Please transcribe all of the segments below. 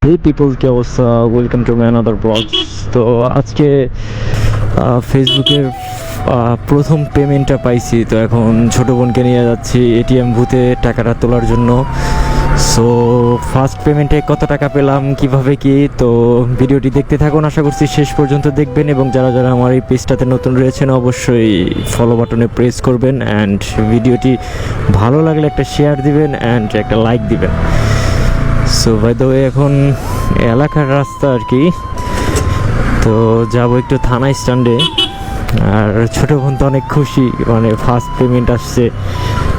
হে people, কি অবস্থা? Welcome to my another blog. তো আজকে ফেসবুকের প্রথম পেমেন্টটা পাইছি। তো এখন ছোটো বোনকে নিয়ে যাচ্ছি এটিএম বুথে টাকাটা তোলার জন্য। সো ফার্স্ট পেমেন্টে কত টাকা পেলাম, কিভাবে কি, তো ভিডিওটি দেখতে থাকুন। আশা করছি শেষ পর্যন্ত দেখবেন এবং যারা যারা আমার এই পেজটাতে নতুন রয়েছেন অবশ্যই ফলো বাটনে প্রেস করবেন অ্যান্ড ভিডিওটি ভালো লাগলে একটা শেয়ার দিবেন অ্যান্ড একটা লাইক দিবেন। সো বাই দ্য ওয়ে, এখন এলাকার রাস্তা আর কি, তো যাবো একটু থানা স্ট্যান্ডে। আর ছোটো বোন তো অনেক খুশি, মানে ফার্স্ট পেমেন্ট আসছে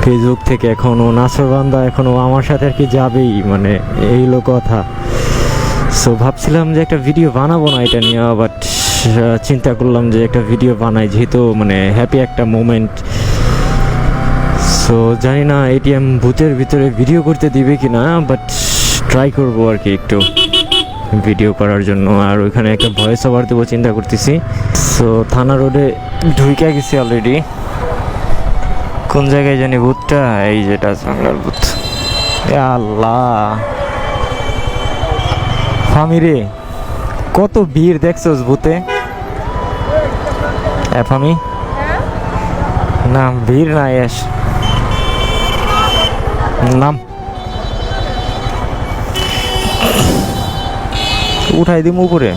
ফেসবুক থেকে। এখন ও নাসরবান্দা, এখন ও আমার সাথে আর কি যাবেই, মানে এই হলো কথা। সো ভাবছিলাম যে একটা ভিডিও বানাবো না এটা নিয়ে, বাট চিন্তা করলাম যে একটা ভিডিও বানাই, যেহেতু মানে হ্যাপি একটা মোমেন্ট। সো জানি না এটিএম বুথের ভিতরে ভিডিও করতে দিবে কি না, বাট ট্রাই করবো আর কি একটু ভিডিও করার জন্য। আর ওইখানে একটা ভয়েস ওভার দেবো চিন্তা করতেছি। সো থানা রোডে ঢুকে গেছি অলরেডি। কোন জায়গায় জানি বুথটা? এই যেটা বাংলার বুথ। আল্লাহ ফামি রে, কত ভিড় দেখছোস বুথে? ফামি না, ভিড় না, এস নাম উঠাই দিম উপরে।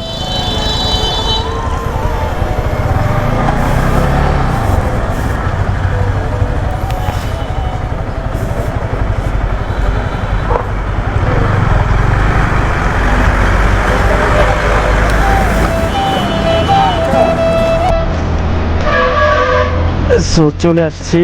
সো চলে আসছি